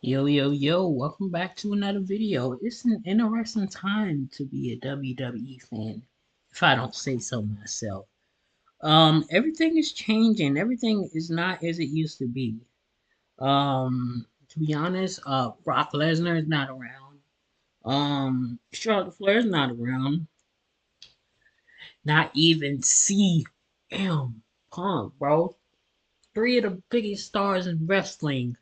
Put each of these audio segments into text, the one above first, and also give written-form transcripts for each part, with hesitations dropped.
Yo, yo, yo, welcome back to another video. It's an interesting time to be a WWE fan, if I don't say so myself. Everything is changing. Everything is not as it used to be. To be honest, Brock Lesnar is not around. Charlotte Flair is not around. Not even CM Punk, bro. Three of the biggest stars in wrestling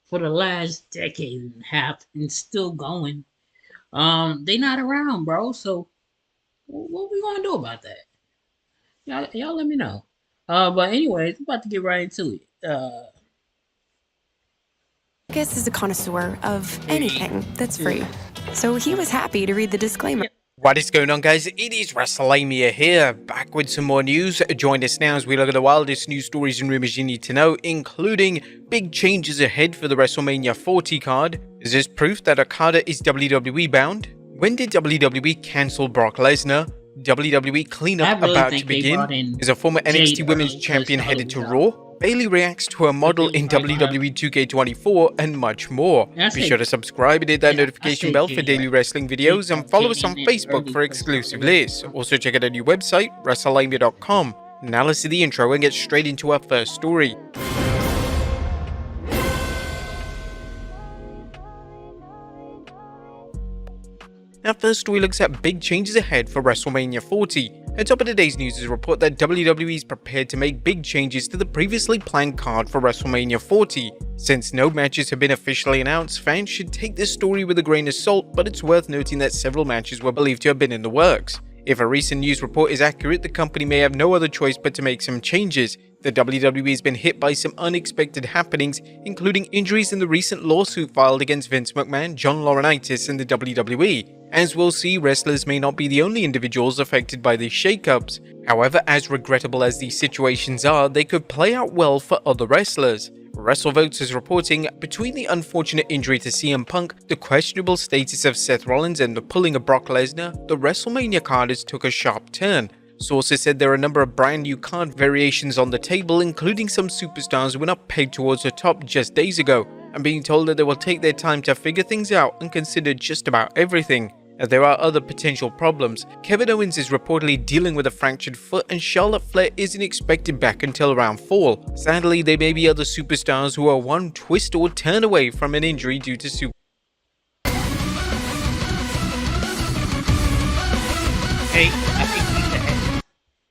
for the last decade and a half and still going. They not around, bro. So what we gonna do about that? Y'all let me know. But anyways, I'm about to get right into it. Marcus is a connoisseur of anything that's free, so he was happy to read the disclaimer. What is going on, guys? It is Wrestlemania here, back with some more news. Join us now as we look at the wildest news stories and rumors you need to know, including big changes ahead for the Wrestlemania 40 card. Is this proof that Okada is WWE bound? When did WWE cancel Brock Lesnar? WWE cleanup about to begin? Is a former NXT Women's Champion headed to Raw? Bailey reacts to a model in WWE 2K24 and much more. Be sure to subscribe and hit that notification bell for daily wrestling videos and follow us on Facebook for exclusive lists. Also check out our new website, Wrestlemania.com. Now let's see the intro and get straight into our first story. Our first story looks at big changes ahead for WrestleMania 40. At top of today's news is a report that WWE is prepared to make big changes to the previously planned card for WrestleMania 40. Since no matches have been officially announced, fans should take this story with a grain of salt, but it's worth noting that several matches were believed to have been in the works. If a recent news report is accurate, the company may have no other choice but to make some changes. The WWE has been hit by some unexpected happenings, including injuries in the recent lawsuit filed against Vince McMahon, John Laurinaitis, and the WWE. As we'll see, wrestlers may not be the only individuals affected by these shakeups. However, as regrettable as these situations are, they could play out well for other wrestlers. WrestleVotes is reporting, between the unfortunate injury to CM Punk, the questionable status of Seth Rollins, and the pulling of Brock Lesnar, the WrestleMania card has took a sharp turn. Sources said there are a number of brand new card variations on the table, including some superstars who were not pegged towards the top just days ago, and being told that they will take their time to figure things out and consider just about everything. There are other potential problems. Kevin Owens is reportedly dealing with a fractured foot, and Charlotte Flair isn't expected back until around fall. Sadly, there may be other superstars who are one twist or turn away from an injury due to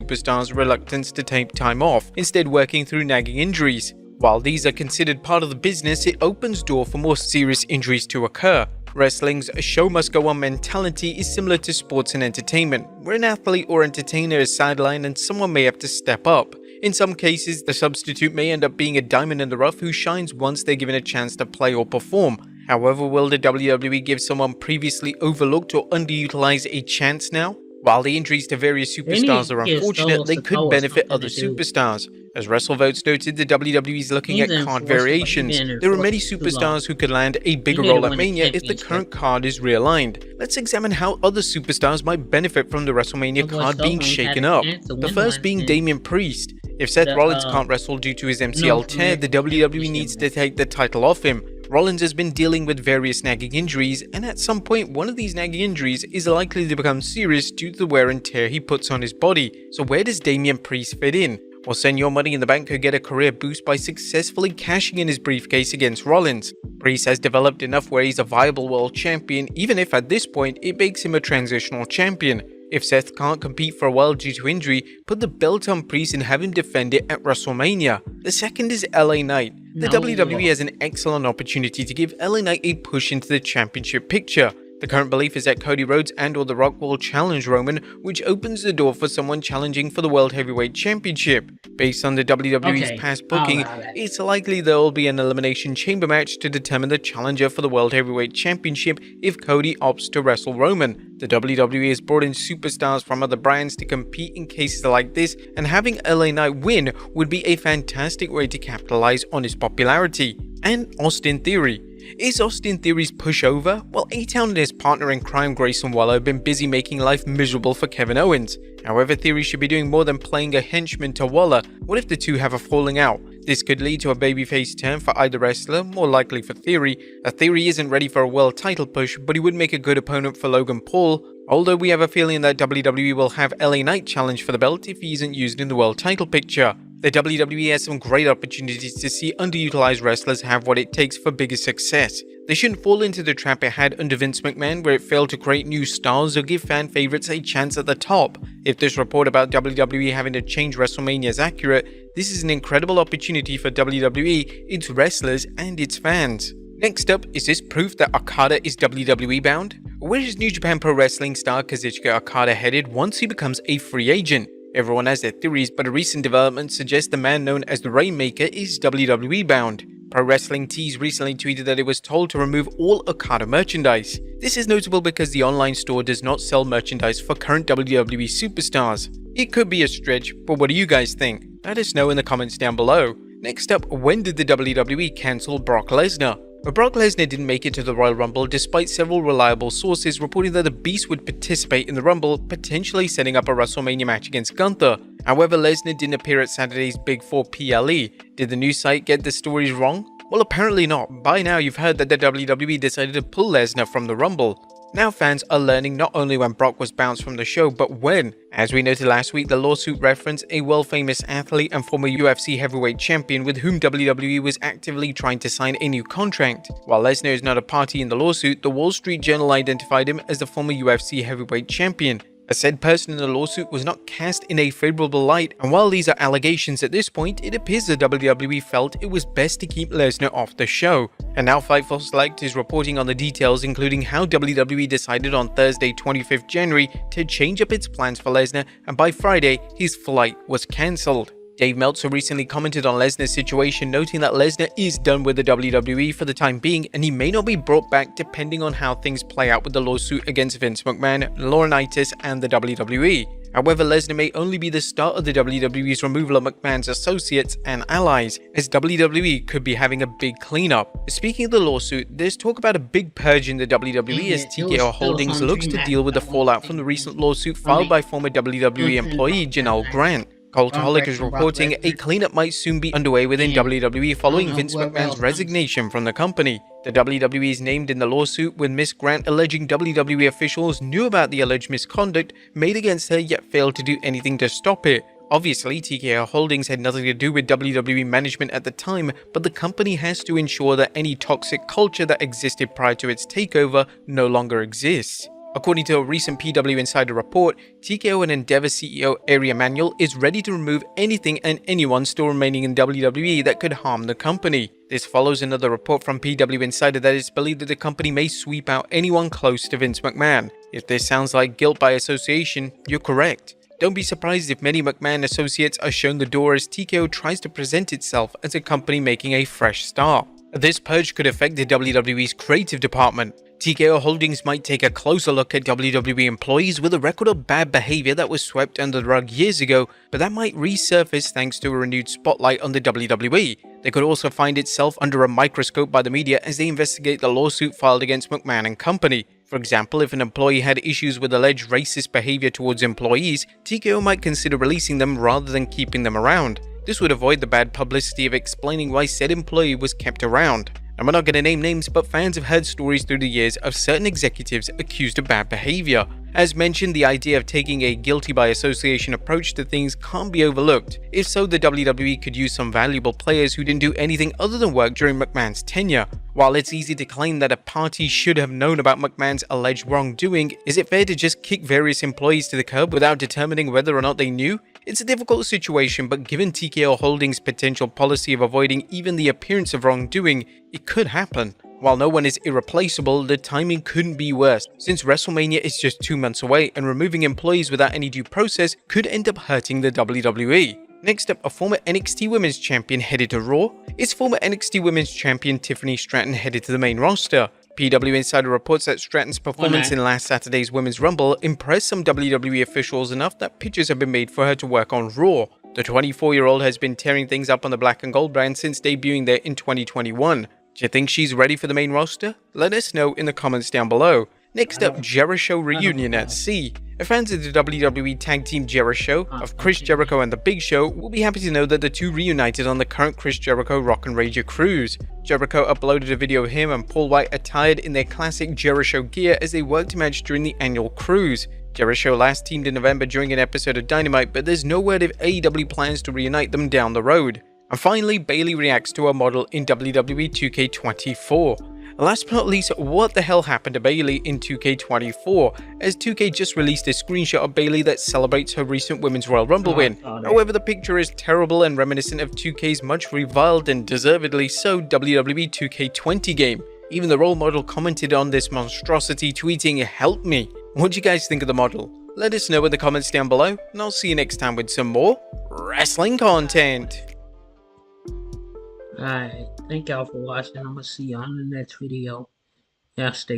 superstars' reluctance to take time off, instead working through nagging injuries. While these are considered part of the business, it opens door for more serious injuries to occur. Wrestling's show must go on mentality is similar to sports and entertainment, where an athlete or entertainer is sidelined and someone may have to step up. In some cases, the substitute may end up being a diamond in the rough who shines once they're given a chance to play or perform. However, will the WWE give someone previously overlooked or underutilized a chance now? While the injuries to various superstars are unfortunate, they could benefit other superstars. As WrestleVotes noted, the WWE is looking at card variations. There are many superstars who could land a bigger role at Mania if the current card is realigned. Let's examine how other superstars might benefit from the WrestleMania card being shaken up. The first being Damian Priest. If Seth Rollins can't wrestle due to his MCL tear, the WWE needs to take the title off him. Rollins has been dealing with various nagging injuries, and at some point one of these nagging injuries is likely to become serious due to the wear and tear he puts on his body. So where does Damian Priest fit in? Well, Senor Money in the Bank could get a career boost by successfully cashing in his briefcase against Rollins. Priest has developed enough where he's a viable world champion, even if at this point it makes him a transitional champion. If Seth can't compete for a while due to injury, put the belt on Priest and have him defend it at WrestleMania. The second is LA Knight. The WWE has an excellent opportunity to give LA Knight a push into the championship picture. The current belief is that Cody Rhodes and/or The Rock will challenge Roman, which opens the door for someone challenging for the World Heavyweight Championship. Based on the WWE's past booking, it's likely there will be an Elimination Chamber match to determine the challenger for the World Heavyweight Championship if Cody opts to wrestle Roman. The WWE has brought in superstars from other brands to compete in cases like this, and having LA Knight win would be a fantastic way to capitalize on his popularity. And Austin Theory. Is Austin Theory's push over? Well, A-Town and his partner in crime Grayson Waller have been busy making life miserable for Kevin Owens. However, Theory should be doing more than playing a henchman to Waller. What if the two have a falling out? This could lead to a babyface turn for either wrestler, more likely for Theory. Theory isn't ready for a world title push, but he would make a good opponent for Logan Paul, although we have a feeling that WWE will have LA Knight challenge for the belt if he isn't used in the world title picture. The WWE has some great opportunities to see underutilized wrestlers have what it takes for bigger success. They shouldn't fall into the trap it had under Vince McMahon, where it failed to create new stars or give fan favorites a chance at the top. If this report about WWE having to change WrestleMania is accurate, this is an incredible opportunity for WWE, its wrestlers, and its fans. Next up, is this proof that Okada is WWE bound? Where is New Japan Pro Wrestling star Kazuchika Okada headed once he becomes a free agent? Everyone has their theories, but a recent development suggests the man known as the Rainmaker is WWE bound. Pro Wrestling Tees recently tweeted that it was told to remove all Okada merchandise. This is notable because the online store does not sell merchandise for current WWE superstars. It could be a stretch, but what do you guys think? Let us know in the comments down below. Next up, when did the WWE cancel Brock Lesnar? Brock Lesnar didn't make it to the Royal Rumble despite several reliable sources reporting that the Beast would participate in the Rumble, potentially setting up a WrestleMania match against Gunther. However, Lesnar didn't appear at Saturday's Big 4 PLE. Did the news site get the stories wrong? Well, apparently not. By now you've heard that the WWE decided to pull Lesnar from the Rumble. Now fans are learning not only when Brock was bounced from the show, but when. As we noted last week, the lawsuit referenced a world-famous athlete and former UFC heavyweight champion with whom WWE was actively trying to sign a new contract. While Lesnar is not a party in the lawsuit, the Wall Street Journal identified him as the former UFC heavyweight champion. A said person in the lawsuit was not cast in a favorable light, and while these are allegations at this point, it appears the WWE felt it was best to keep Lesnar off the show. And now Fightful Select is reporting on the details, including how WWE decided on Thursday 25th January to change up its plans for Lesnar, and by Friday, his flight was cancelled. Dave Meltzer recently commented on Lesnar's situation, noting that Lesnar is done with the WWE for the time being and he may not be brought back depending on how things play out with the lawsuit against Vince McMahon, Laurinaitis, and the WWE. However, Lesnar may only be the start of the WWE's removal of McMahon's associates and allies, as WWE could be having a big cleanup. Speaking of the lawsuit, there's talk about a big purge in the WWE as TKO Holdings looks to deal with the fallout from the recent lawsuit filed by former WWE employee Janelle Grant. Cultaholic is reporting a cleanup might soon be underway within WWE following Vince McMahon's resignation from the company. The WWE is named in the lawsuit, with Miss Grant alleging WWE officials knew about the alleged misconduct made against her yet failed to do anything to stop it. Obviously, TKO Holdings had nothing to do with WWE management at the time, but the company has to ensure that any toxic culture that existed prior to its takeover no longer exists. According to a recent PW Insider report, TKO and Endeavor CEO Ari Emanuel is ready to remove anything and anyone still remaining in WWE that could harm the company. This follows another report from PW Insider that it's believed that the company may sweep out anyone close to Vince McMahon. If this sounds like guilt by association, you're correct. Don't be surprised if many McMahon associates are shown the door as TKO tries to present itself as a company making a fresh start. This purge could affect the WWE's creative department. TKO Holdings might take a closer look at WWE employees with a record of bad behavior that was swept under the rug years ago, but that might resurface thanks to a renewed spotlight on the WWE. They could also find itself under a microscope by the media as they investigate the lawsuit filed against McMahon and company. For example, if an employee had issues with alleged racist behavior towards employees, TKO might consider releasing them rather than keeping them around. This would avoid the bad publicity of explaining why said employee was kept around. And we're not going to name names, but fans have heard stories through the years of certain executives accused of bad behavior. As mentioned, the idea of taking a guilty by association approach to things can't be overlooked. If so, the WWE could use some valuable players who didn't do anything other than work during McMahon's tenure. While it's easy to claim that a party should have known about McMahon's alleged wrongdoing, is it fair to just kick various employees to the curb without determining whether or not they knew? It's a difficult situation, but given TKO Holdings' potential policy of avoiding even the appearance of wrongdoing, it could happen. While no one is irreplaceable, the timing couldn't be worse, since WrestleMania is just 2 months away and removing employees without any due process could end up hurting the WWE. Next up, a former NXT Women's Champion headed to Raw. Is former NXT Women's Champion Tiffany Stratton headed to the main roster? PW Insider reports that Stratton's performance in last Saturday's Women's Rumble impressed some WWE officials enough that pitches have been made for her to work on Raw. The 24-year-old has been tearing things up on the Black and Gold brand since debuting there in 2021. Do you think she's ready for the main roster? Let us know in the comments down below. Next up, Jericho reunion at Sea. Fans of the WWE Tag Team Jericho, of Chris Jericho and The Big Show, will be happy to know that the two reunited on the current Chris Jericho Rock and Rager cruise. Jericho uploaded a video of him and Paul White attired in their classic Jericho gear as they worked a match during the annual cruise. Jericho last teamed in November during an episode of Dynamite, but there's no word if AEW plans to reunite them down the road. And finally, Bayley reacts to a model in WWE 2K24. Last but not least, what the hell happened to Bayley in 2K24, as 2K just released a screenshot of Bayley that celebrates her recent Women's Royal Rumble win. However, the picture is terrible and reminiscent of 2K's much reviled and deservedly so WWE 2K20 game. Even the role model commented on this monstrosity, tweeting, "Help me." What do you guys think of the model? Let us know in the comments down below, and I'll see you next time with some more wrestling content. Alright, thank y'all for watching. I'm gonna see you on the next video. Y'all stay tuned.